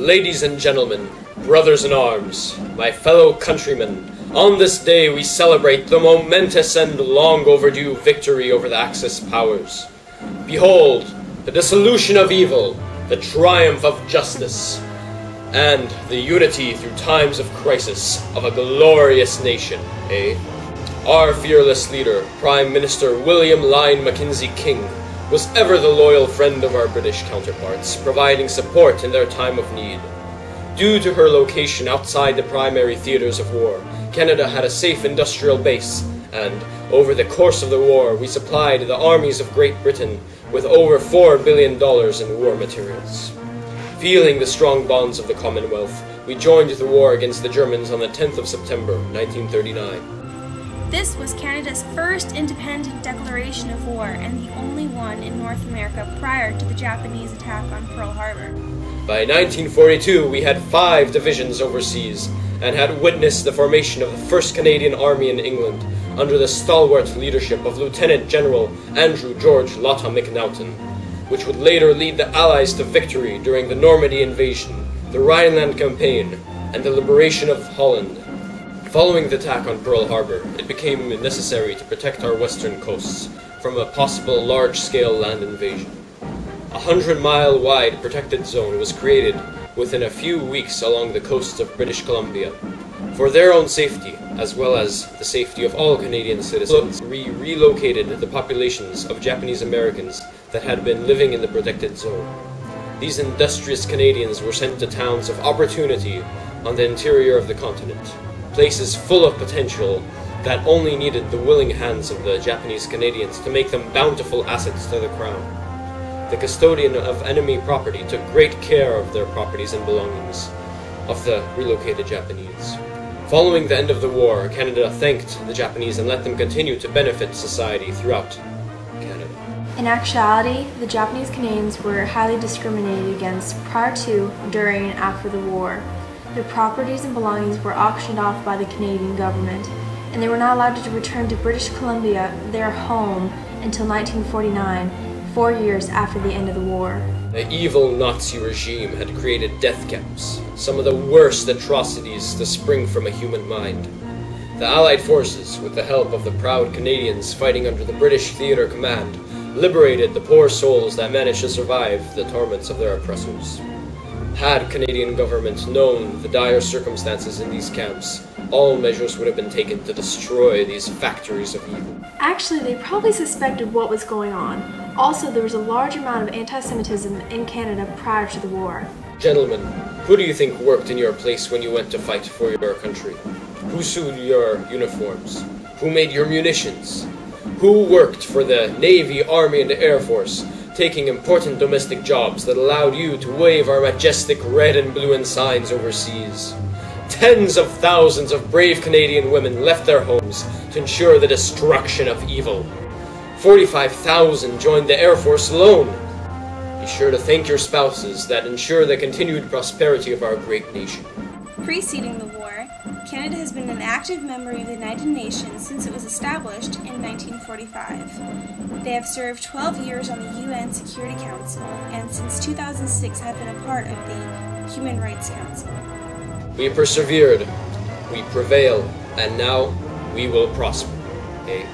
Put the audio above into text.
Ladies and gentlemen, brothers in arms, my fellow countrymen, on this day we celebrate the momentous and long overdue victory over the Axis powers. Behold, the dissolution of evil, the triumph of justice, and the unity through times of crisis of a glorious nation, eh? Our fearless leader, Prime Minister William Lyon Mackenzie King, was ever the loyal friend of our British counterparts, providing support in their time of need. Due to her location outside the primary theaters of war, Canada had a safe industrial base, and over the course of the war, we supplied the armies of Great Britain with over $4 billion in war materials. Feeling the strong bonds of the Commonwealth, we joined the war against the Germans on the 10th of September, 1939. This was Canada's first independent declaration of war and the only one in North America prior to the Japanese attack on Pearl Harbor. By 1942, we had 5 divisions overseas and had witnessed the formation of the 1st Canadian Army in England under the stalwart leadership of Lieutenant General Andrew George Lotta McNaughton, which would later lead the Allies to victory during the Normandy invasion, the Rhineland campaign, and the liberation of Holland. Following the attack on Pearl Harbor, it became necessary to protect our western coasts from a possible large-scale land invasion. A 100-mile-wide protected zone was created within a few weeks along the coasts of British Columbia. For their own safety, as well as the safety of all Canadian citizens, we relocated the populations of Japanese Americans that had been living in the protected zone. These industrious Canadians were sent to towns of opportunity on the interior of the continent, places full of potential that only needed the willing hands of the Japanese Canadians to make them bountiful assets to the Crown. The custodian of enemy property took great care of their properties and belongings of the relocated Japanese. Following the end of the war, Canada thanked the Japanese and let them continue to benefit society throughout Canada. In actuality, the Japanese Canadians were highly discriminated against prior to, during, and after the war. Their properties and belongings were auctioned off by the Canadian government, and they were not allowed to return to British Columbia, their home, until 1949, 4 years after the end of the war. The evil Nazi regime had created death camps, some of the worst atrocities to spring from a human mind. The Allied forces, with the help of the proud Canadians fighting under the British Theatre Command, liberated the poor souls that managed to survive the torments of their oppressors. Had Canadian government known the dire circumstances in these camps, all measures would have been taken to destroy these factories of evil. Actually, they probably suspected what was going on. Also, there was a large amount of anti-Semitism in Canada prior to the war. Gentlemen, who do you think worked in your place when you went to fight for your country? Who sewed your uniforms? Who made your munitions? Who worked for the Navy, Army, and Air Force, taking important domestic jobs that allowed you to wave our majestic red and blue ensigns overseas? Tens of thousands of brave Canadian women left their homes to ensure the destruction of evil. 45,000 joined the Air Force alone. Be sure to thank your spouses that ensure the continued prosperity of our great nation. Preceding the war, Canada has been an active member of the United Nations since it was established in 1945. They have served 12 years on the UN Security Council, and since 2006 have been a part of the Human Rights Council. We persevered, we prevail, and now we will prosper. Okay?